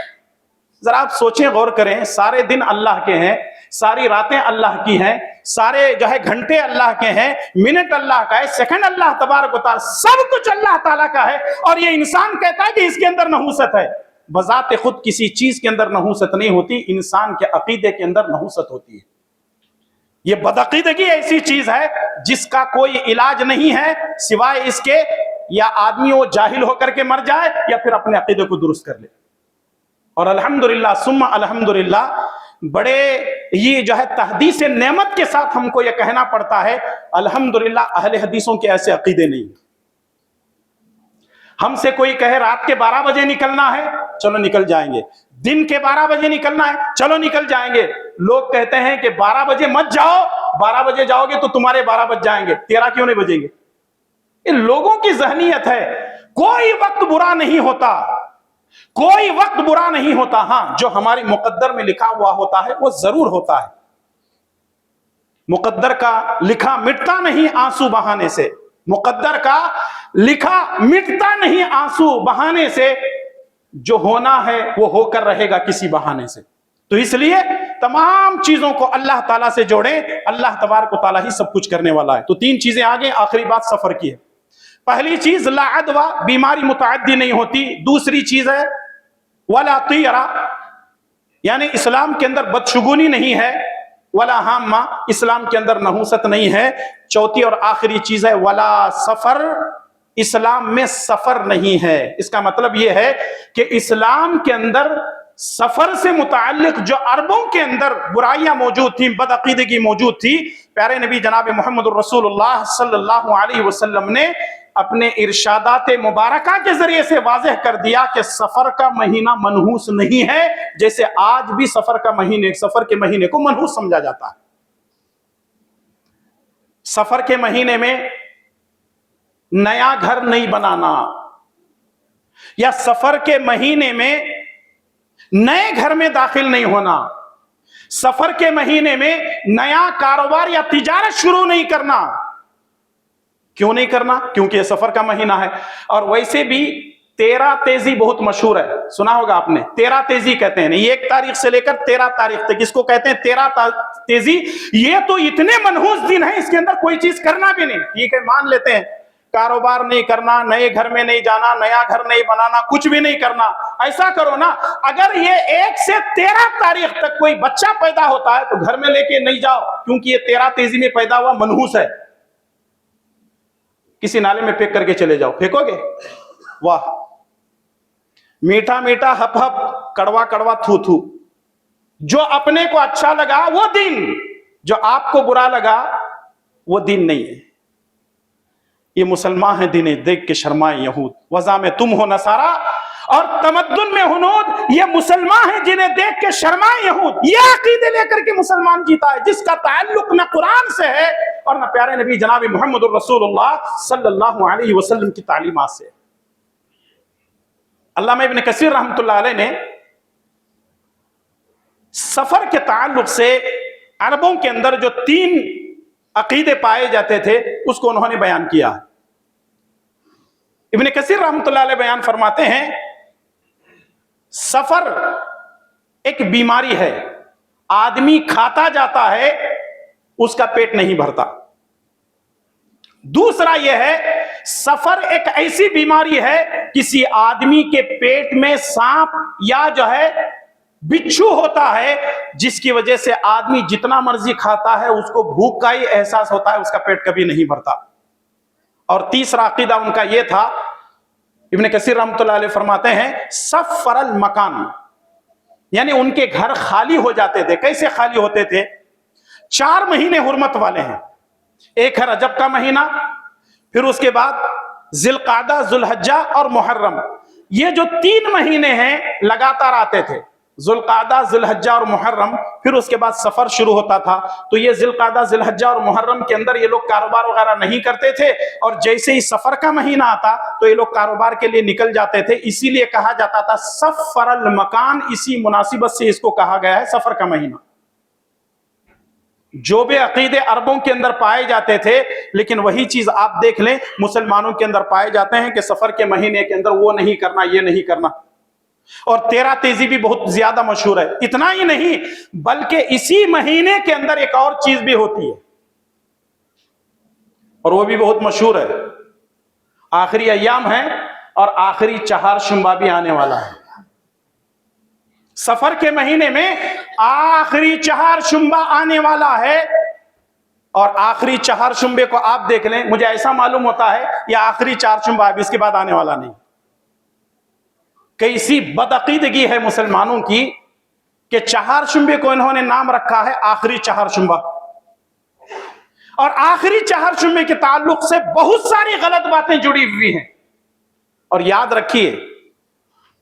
ذرا آپ سوچیں، غور کریں، سارے دن اللہ کے ہیں، ساری راتیں اللہ کی ہیں، سارے جو ہے گھنٹے اللہ کے ہیں، منٹ اللہ کا ہے، سیکنڈ اللہ تبارک و تعالی، سب کچھ اللہ تعالیٰ کا ہے، اور یہ انسان کہتا ہے کہ اس کے اندر نحوست ہے. بذات خود کسی چیز کے اندر نحوست نہیں ہوتی، انسان کے عقیدے کے اندر نحوست ہوتی ہے. یہ بدعقیدگی ایسی چیز ہے جس کا کوئی علاج نہیں ہے سوائے اس کے یا آدمی وہ جاہل ہو کر کے مر جائے یا پھر اپنے عقیدے کو درست کر لے. اور الحمدللہ ثم الحمدللہ بڑے یہ جو ہے تحدیث نعمت کے ساتھ ہم کو یہ کہنا پڑتا ہے، الحمدللہ اہل حدیثوں کے ایسے عقیدے نہیں. ہم سے کوئی کہے رات کے 12 بجے نکلنا ہے، چلو نکل جائیں گے. دن کے 12 بجے نکلنا ہے، چلو نکل جائیں گے. لوگ کہتے ہیں کہ 12 بجے مت جاؤ، 12 بجے جاؤ گے تو تمہارے 12 بج جائیں گے، 13 کیوں نہیں بجیں گے؟ یہ لوگوں کی ذہنیت ہے. کوئی وقت برا نہیں ہوتا، کوئی وقت برا نہیں ہوتا. ہاں، جو ہماری مقدر میں لکھا ہوا ہوتا ہے وہ ضرور ہوتا ہے. مقدر کا لکھا مٹتا نہیں آنسو بہانے سے، مقدر کا لکھا مٹتا نہیں آنسو بہانے سے. جو ہونا ہے وہ ہو کر رہے گا کسی بہانے سے. تو اس لیے تمام چیزوں کو اللہ تعالیٰ سے جوڑیں، اللہ تبارک و تعالیٰ ہی سب کچھ کرنے والا ہے. تو 3 چیزیں آگے، آخری بات سفر کی ہے. پہلی چیز لا عدوہ، بیماری متعدی نہیں ہوتی. دوسری چیز ہے ولا طیرہ، یعنی اسلام کے اندر بدشگونی نہیں ہے. ولا ہامہ، اسلام کے اندر نحوست نہیں ہے. چوتھی اور آخری چیز ہے ولا سفر، اسلام میں سفر نہیں ہے. اس کا مطلب یہ ہے کہ اسلام کے اندر سفر سے متعلق جو عربوں کے اندر برائیاں موجود تھیں، بدعقیدگی موجود تھی، پیارے نبی جناب محمد الرسول اللہ صلی اللہ علیہ وسلم نے اپنے ارشادات مبارکہ کے ذریعے سے واضح کر دیا کہ سفر کا مہینہ منحوس نہیں ہے، جیسے آج بھی سفر کے مہینے کو منحوس سمجھا جاتا ہے. سفر کے مہینے میں نیا گھر نہیں بنانا، یا سفر کے مہینے میں نئے گھر میں داخل نہیں ہونا، سفر کے مہینے میں نیا کاروبار یا تجارت شروع نہیں کرنا. کیوں نہیں کرنا؟ کیونکہ یہ سفر کا مہینہ ہے. اور ویسے بھی 13 تیزی بہت مشہور ہے، سنا ہوگا آپ نے. 13 تیزی کہتے ہیں، 1 تاریخ سے لے کر 13 تاریخ تک، اس کو کہتے ہیں 13 تیزی. یہ تو اتنے منحوس دن ہیں، اس کے اندر کوئی چیز کرنا بھی نہیں. ٹھیک ہے، مان لیتے ہیں کاروبار نہیں کرنا، نئے گھر میں نہیں جانا، نیا گھر نہیں بنانا، کچھ بھی نہیں کرنا. ایسا کرو نا، اگر یہ 1 سے 13 تاریخ تک کوئی بچہ پیدا ہوتا ہے تو گھر میں لے کے نہیں جاؤ، کیونکہ یہ 13 تیزی میں پیدا ہوا منحوس ہے. کسی نالے میں پھینک کر کے چلے جاؤ. پھینکو گے؟ واہ، میٹھا میٹھا ہپ ہپ، کڑوا کڑوا تھو تھو. جو اپنے کو اچھا لگا وہ دن، جو آپ کو برا لگا وہ دن نہیں ہے. یہ مسلمان ہیں دن دیکھ کے شرمائے یہود، وضع میں تم ہو نصارا اور تمدن میں ہنود. یہ مسلمان ہیں جنہیں دیکھ کے شرمائے یہود. یہ عقیدے لے کر کے مسلمان جیتا ہے جس کا تعلق نہ قرآن سے ہے اور نہ پیارے نبی جناب محمد الرسول اللہ صلی اللہ علیہ وسلم کی تعلیمات سے. علامہ ابن کثیر رحمۃ اللہ علیہ نے سفر کے تعلق سے عربوں کے اندر جو 3 عقیدے پائے جاتے تھے اس کو انہوں نے بیان کیا. ابن کثیر رحمۃ اللہ علیہ بیان فرماتے ہیں سفر ایک بیماری ہے، آدمی کھاتا جاتا ہے، اس کا پیٹ نہیں بھرتا. دوسرا یہ ہے سفر ایک ایسی بیماری ہے، کسی آدمی کے پیٹ میں سانپ یا جو ہے بچھو ہوتا ہے، جس کی وجہ سے آدمی جتنا مرضی کھاتا ہے اس کو بھوک کا ہی احساس ہوتا ہے، اس کا پیٹ کبھی نہیں بھرتا. اور تیسرا عقیدہ ان کا یہ تھا ابن کثیر رحمۃ اللہ علیہ فرماتے ہیں سفر المکان، یعنی ان کے گھر خالی ہو جاتے تھے۔ کیسے خالی ہوتے تھے؟ 4 مہینے حرمت والے ہیں، ایک ہے رجب کا مہینہ، پھر اس کے بعد ذی القعدہ، ذو الحجہ اور محرم، یہ جو 3 مہینے ہیں لگاتار آتے تھے، ذو القعدہ، ذو الحجہ اور محرم، پھر اس کے بعد سفر شروع ہوتا تھا۔ تو یہ ذی القعدہ، ذی الحجہ اور محرم کے اندر یہ لوگ کاروبار وغیرہ نہیں کرتے تھے، اور جیسے ہی سفر کا مہینہ آتا تو یہ لوگ کاروبار کے لیے نکل جاتے تھے، اسی لیے کہا جاتا تھا سفر المکان، اسی مناسبت سے اس کو کہا گیا ہے سفر کا مہینہ۔ جو بھی عقیدے عربوں کے اندر پائے جاتے تھے، لیکن وہی چیز آپ دیکھ لیں مسلمانوں کے اندر پائے جاتے ہیں کہ سفر کے مہینے کے اندر وہ نہیں کرنا، یہ نہیں کرنا، اور 13 تیزی بھی بہت زیادہ مشہور ہے۔ اتنا ہی نہیں بلکہ اسی مہینے کے اندر ایک اور چیز بھی ہوتی ہے، اور وہ بھی بہت مشہور ہے، آخری ایام ہے اور آخری چہار شنبہ بھی آنے والا ہے۔ سفر کے مہینے میں آخری چہار شنبہ آنے والا ہے، اور آخری چہار شنبے کو آپ دیکھ لیں، مجھے ایسا معلوم ہوتا ہے یہ آخری 4 شنبہ اب اس کے بعد آنے والا نہیں۔ کیسی بدعقیدگی ہے مسلمانوں کی کہ 4 شنبے کو انہوں نے نام رکھا ہے آخری چہار شنبہ، اور آخری 4 شنبے کے تعلق سے بہت ساری غلط باتیں جڑی ہوئی ہیں۔ اور یاد رکھیے،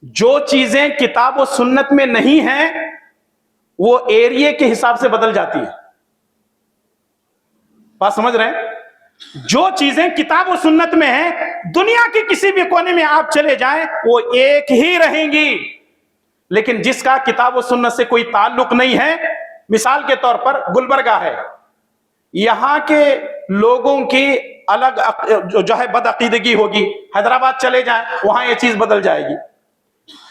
جو چیزیں کتاب و سنت میں نہیں ہیں وہ ایریے کے حساب سے بدل جاتی ہے۔ بات سمجھ رہے ہیں؟ جو چیزیں کتاب و سنت میں ہیں دنیا کے کسی بھی کونے میں آپ چلے جائیں وہ ایک ہی رہیں گی، لیکن جس کا کتاب و سنت سے کوئی تعلق نہیں ہے، مثال کے طور پر گلبرگہ ہے، یہاں کے لوگوں کی الگ جو ہے بدعقیدگی ہوگی، حیدرآباد چلے جائیں وہاں یہ چیز بدل جائے گی،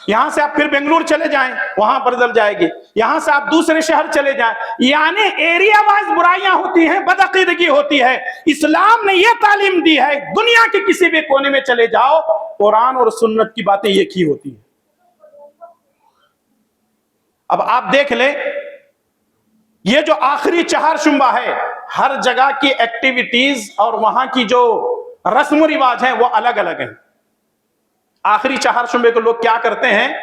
یہاں سے آپ پھر بنگلور چلے جائیں وہاں بدل جائے گی، یہاں سے آپ دوسرے شہر چلے جائیں، یعنی ایریا وائز برائیاں ہوتی ہیں، بدعقیدگی ہوتی ہے۔ اسلام نے یہ تعلیم دی ہے دنیا کے کسی بھی کونے میں چلے جاؤ قرآن اور سنت کی باتیں ایک ہی ہوتی ہیں۔ اب آپ دیکھ لیں یہ جو آخری چہار شنبہ ہے، ہر جگہ کی ایکٹیویٹیز اور وہاں کی جو رسم و رواج ہیں وہ الگ الگ ہیں۔ آخری چہار شنبے کو لوگ کیا کرتے ہیں؟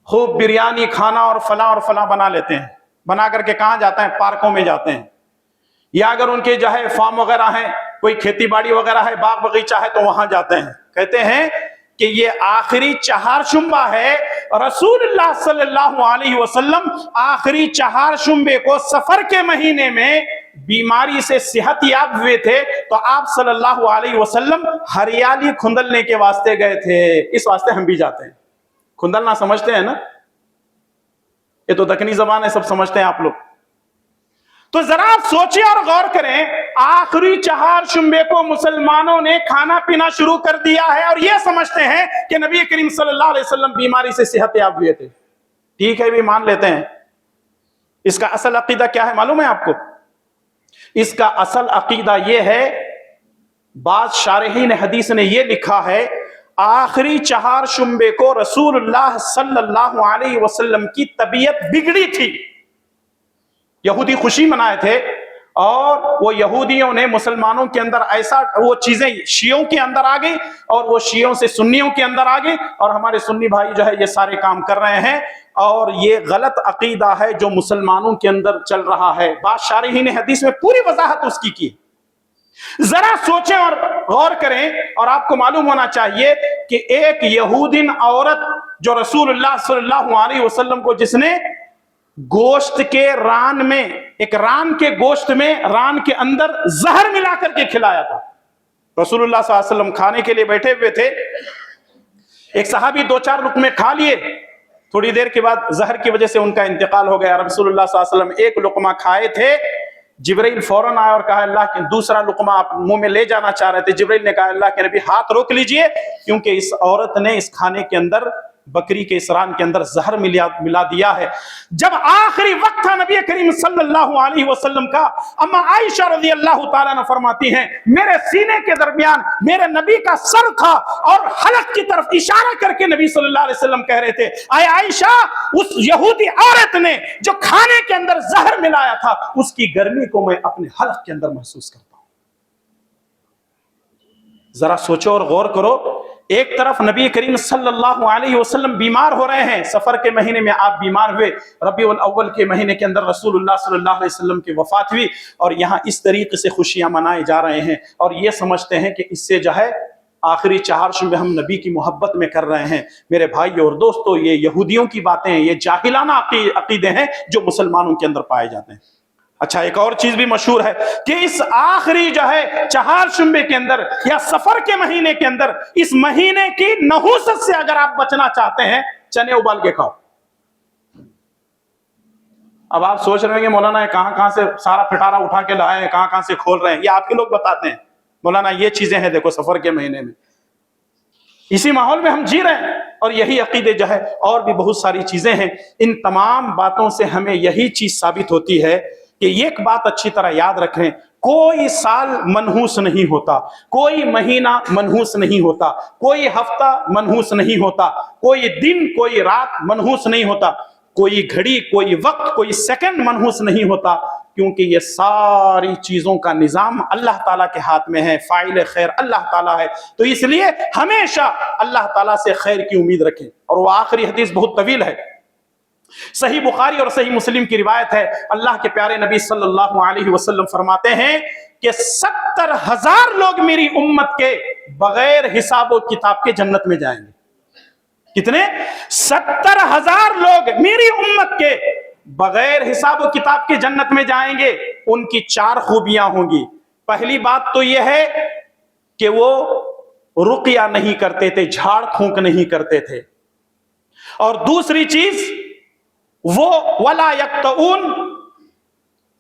خوب بریانی کھانا اور فلاں بنا لیتے ہیں، بنا کر کے کہاں جاتے ہیں؟ پارکوں میں جاتے ہیں، یا اگر ان کے جو ہے فارم وغیرہ ہیں، کوئی کھیتی باڑی وغیرہ ہے، باغ بغیچہ ہے، تو وہاں جاتے ہیں، کہتے ہیں کہ یہ آخری چہار شنبہ ہے۔ رسول اللہ صلی اللہ علیہ وسلم آخری چہار شنبے کو سفر کے مہینے میں بیماری سے صحت یاب ہوئے تھے، تو آپ صلی اللہ علیہ وسلم ہریالی کھندلنے کے واسطے گئے تھے، اس واسطے ہم بھی جاتے ہیں۔ کھندلنا سمجھتے ہیں نا؟ یہ تو دکنی زبان ہے، سب سمجھتے ہیں آپ لوگ۔ تو ذرا آپ سوچیں اور غور کریں، آخری چہار شنبے کو مسلمانوں نے کھانا پینا شروع کر دیا ہے اور یہ سمجھتے ہیں کہ نبی کریم صلی اللہ علیہ وسلم بیماری سے صحت یاب ہوئے تھے۔ ٹھیک ہے بھی مان لیتے ہیں، اس کا اصل عقیدہ کیا ہے معلوم ہے آپ کو؟ اس کا اصل عقیدہ یہ ہے، بعض شارحین حدیث نے یہ لکھا ہے، آخری چہار شنبے کو رسول اللہ صلی اللہ علیہ وسلم کی طبیعت بگڑی تھی، یہودی خوشی منائے تھے، اور وہ یہودیوں نے مسلمانوں کے اندر ایسا وہ چیزیں شیعوں کے اندر آ گئی، اور وہ شیعوں سے سنیوں کے اندر آ گئی، اور ہمارے سنی بھائی جو ہے یہ سارے کام کر رہے ہیں، اور یہ غلط عقیدہ ہے جو مسلمانوں کے اندر چل رہا ہے۔ بعض شارحین حدیث میں پوری وضاحت اس کی۔ ذرا سوچیں اور غور کریں، اور آپ کو معلوم ہونا چاہیے کہ ایک یہودین عورت جو رسول اللہ صلی اللہ علیہ وسلم کو جس نے گوشت کے ران میں، ایک ران کے گوشت میں ران کے اندر زہر ملا کر کے کھلایا تھا، رسول اللہ صلی اللہ علیہ وسلم کھانے کے لیے بیٹھے ہوئے تھے، ایک صحابی 2-4 لقمے کھا لیے، تھوڑی دیر کے بعد زہر کی وجہ سے ان کا انتقال ہو گیا۔ رسول اللہ صلی اللہ علیہ وسلم ایک لقمہ کھائے تھے، جبرائیل فوراً آیا اور کہا اللہ کے دوسرا لقمہ آپ منہ میں لے جانا چاہ رہے تھے، جبرائیل نے کہا اللہ کے نبی ہاتھ روک لیجئے، کیونکہ اس عورت نے اس کھانے کے اندر، بکری کے اس ران کے اندر زہر ملا دیا ہے۔ جب آخری وقت تھا نبی کریم صلی اللہ علیہ وسلم کا، اما عائشہ رضی اللہ تعالیٰ عنہ فرماتی ہیں میرے سینے کے درمیان میرے نبی کا سر تھا، اور حلق کی طرف اشارہ کر کے نبی صلی اللہ علیہ وسلم کہہ رہے تھے اے عائشہ، اس یہودی عورت نے جو کھانے کے اندر زہر ملایا تھا اس کی گرمی کو میں اپنے حلق کے اندر محسوس کرتا ہوں۔ ذرا سوچو اور غور کرو، ایک طرف نبی کریم صلی اللہ علیہ وسلم بیمار ہو رہے ہیں، سفر کے مہینے میں آپ بیمار ہوئے، ربیع الاول کے مہینے کے اندر رسول اللہ صلی اللہ علیہ وسلم کی وفات ہوئی، اور یہاں اس طریقے سے خوشیاں منائے جا رہے ہیں، اور یہ سمجھتے ہیں کہ اس سے جو ہے آخری چہارشم میں ہم نبی کی محبت میں کر رہے ہیں۔ میرے بھائیو اور دوستو، یہ یہودیوں کی باتیں ہیں، یہ جاہلانہ عقیدے ہیں جو مسلمانوں کے اندر پائے جاتے ہیں۔ اچھا، ایک اور چیز بھی مشہور ہے کہ اس آخری جو ہے چہارشنبے کے اندر یا سفر کے مہینے کے اندر، اس مہینے کی نحوست سے اگر آپ بچنا چاہتے ہیں، چنے ابال کے کھاؤ۔ اب آپ سوچ رہے ہیں کہ مولانا کہاں سے سارا پھٹارا اٹھا کے لائے ہیں، کہاں سے کھول رہے ہیں، یہ آپ کے لوگ بتاتے ہیں۔ مولانا یہ چیزیں ہیں، دیکھو سفر کے مہینے میں اسی ماحول میں ہم جی رہے ہیں، اور یہی عقیدے جو ہے اور بھی بہت ساری چیزیں ہیں۔ ان تمام باتوں سے ہمیں یہی چیز ثابت ہوتی ہے کہ ایک بات اچھی طرح یاد رکھیں، کوئی سال منحوس نہیں ہوتا، کوئی مہینہ منحوس نہیں ہوتا، کوئی ہفتہ منحوس نہیں ہوتا، کوئی دن کوئی رات منحوس نہیں ہوتا، کوئی گھڑی کوئی وقت کوئی سیکنڈ منحوس نہیں ہوتا، کیونکہ یہ ساری چیزوں کا نظام اللہ تعالیٰ کے ہاتھ میں ہے، فاعل خیر اللہ تعالیٰ ہے۔ تو اس لیے ہمیشہ اللہ تعالیٰ سے خیر کی امید رکھیں۔ اور وہ آخری حدیث بہت طویل ہے، صحیح بخاری اور صحیح مسلم کی روایت ہے، اللہ کے پیارے نبی صلی اللہ علیہ وسلم فرماتے ہیں کہ 70,000 لوگ میری امت کے بغیر حساب و کتاب کے جنت میں جائیں گے۔ کتنے؟ 70,000 لوگ میری امت کے بغیر حساب و کتاب کے جنت میں جائیں گے۔ ان کی 4 خوبیاں ہوں گی۔ پہلی بات تو یہ ہے کہ وہ رقیہ نہیں کرتے تھے، جھاڑ پھونک نہیں کرتے تھے، اور دوسری چیز وہ ولا یقطعون،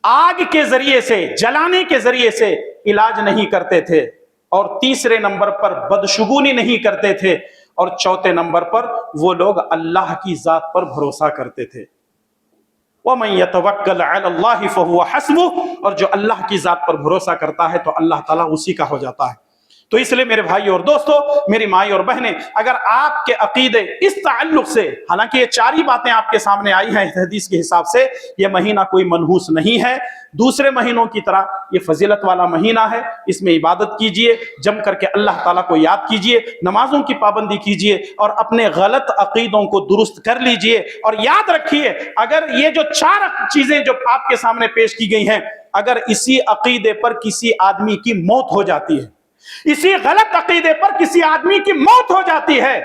آگ کے ذریعے سے جلانے کے ذریعے سے علاج نہیں کرتے تھے، اور تیسرے نمبر پر بدشگونی نہیں کرتے تھے، اور چوتھے نمبر پر وہ لوگ اللہ کی ذات پر بھروسہ کرتے تھے۔ وَمَن يَتَوَكَّلْ عَلَى اللَّهِ فَهُوَ حَسْبُهُ، اور جو اللہ کی ذات پر بھروسہ کرتا ہے تو اللہ تعالیٰ اسی کا ہو جاتا ہے۔ تو اس لیے میرے بھائی اور دوستو، میری مائی اور بہنیں، اگر آپ کے عقیدے اس تعلق سے، حالانکہ یہ 4 ہی باتیں آپ کے سامنے آئی ہیں حدیث کے حساب سے، یہ مہینہ کوئی منحوس نہیں ہے، دوسرے مہینوں کی طرح یہ فضیلت والا مہینہ ہے، اس میں عبادت کیجئے، جم کر کے اللہ تعالیٰ کو یاد کیجئے، نمازوں کی پابندی کیجئے، اور اپنے غلط عقیدوں کو درست کر لیجئے، اور یاد رکھیے اگر یہ جو 4 چیزیں جو آپ کے سامنے پیش کی گئی ہیں، اگر اسی عقیدے پر کسی آدمی کی موت ہو جاتی ہے، اسی غلط عقیدے پر کسی آدمی کی موت ہو جاتی ہے،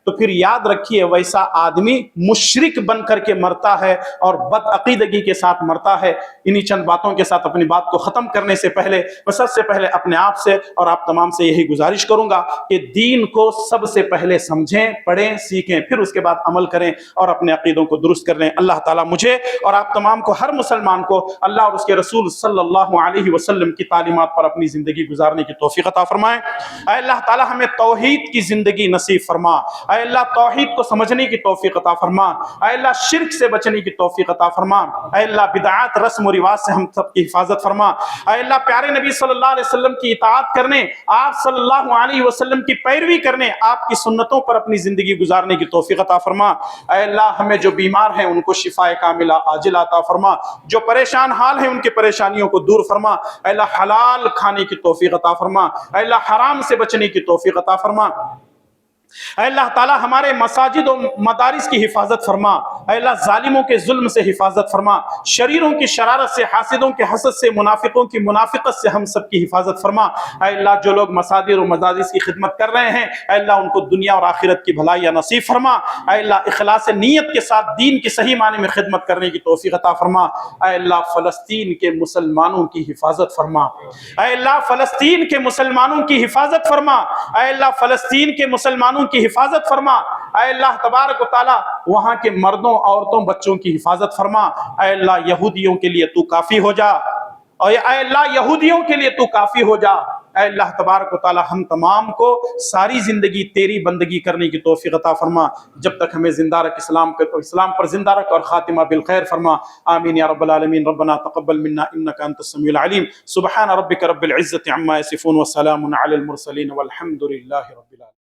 تو پھر یاد رکھیے ویسا آدمی مشرک بن کر کے مرتا ہے اور بد عقیدگی کے ساتھ مرتا ہے۔ انہی چند باتوں کے ساتھ اپنی بات کو ختم کرنے سے پہلے میں سب سے پہلے اپنے آپ سے اور آپ تمام سے یہی گزارش کروں گا کہ دین کو سب سے پہلے سمجھیں، پڑھیں، سیکھیں، پھر اس کے بعد عمل کریں اور اپنے عقیدوں کو درست کر لیں۔ اللہ تعالیٰ مجھے اور آپ تمام کو، ہر مسلمان کو، اللہ اور اس کے رسول صلی اللہ علیہ وسلم کی تعلیمات پر اپنی زندگی گزارنے کی توفیق عطا فرمائے۔ اے اللہ تعالیٰ ہمیں توحید کی زندگی نصیب فرما۔ اے اللہ توحید کو سمجھنے کی توفیق عطا فرما۔ اے اللہ شرک سے بچنے کی توفیق عطا فرما۔ اے اللہ بدعات، رسم و رواج سے ہم سب کی حفاظت فرما۔ اے اللہ پیارے نبی صلی اللہ علیہ وسلم کی اطاعت کرنے، آپ صلی اللہ علیہ وسلم کی پیروی کرنے، آپ کی سنتوں پر اپنی زندگی گزارنے کی توفیق عطا فرما۔ اے اللہ ہمیں جو بیمار ہیں ان کو شفاء کاملہ عاجلہ عطا فرما، جو پریشان حال ہیں ان کی پریشانیوں کو دور فرما۔ اے اللہ حلال کھانے کی توفیق عطا فرما۔ اے اللہ حرام سے بچنے کی توفیق عطا فرما۔ اے اللہ تعالیٰ ہمارے مساجد و مدارس کی حفاظت فرما۔ اے اللہ ظالموں کے ظلم سے حفاظت فرما، شریروں کی شرارت سے، حاسدوں کے حسد سے، منافقوں کی منافقت سے ہم سب کی حفاظت فرما۔ اے اللہ جو لوگ مساجد و مدارس کی خدمت کر رہے ہیں، اے اللہ ان کو دنیا اور آخرت کی بھلائی نصیب فرما۔ اے اللہ اخلاص نیت کے ساتھ دین کی صحیح معنی میں خدمت کرنے کی توفیق عطا فرما۔ اے اللہ فلسطین کے مسلمانوں کی حفاظت فرما۔ اے اللہ فلسطین کے مسلمانوں کی حفاظت فرما۔ اے اللہ فلسطین کے مسلمانوں کی حفاظت فرما۔ اے اللہ تبارک و تعالی وہاں کے مردوں، عورتوں، بچوں کی حفاظت فرما۔ اے اللہ یہودیوں کے لیے تو کافی ہو جا، اور اے اللہ یہودیوں کے لیے تو کافی ہو جا۔ اے اللہ تبارک و تعالی ہم تمام کو ساری زندگی تیری بندگی کرنے کی توفیق عطا فرما، جب تک ہمیں زندہ رکھ، اسلام پر زندہ رکھ اور خاتمہ بالخیر فرما۔ آمین یا رب العالمین۔ ربنا تقبل منا انک انت السمیع العلیم۔ سبحان ربک رب العزة عما یصفون وسلام علی المرسلین والحمد للہ رب العالمین۔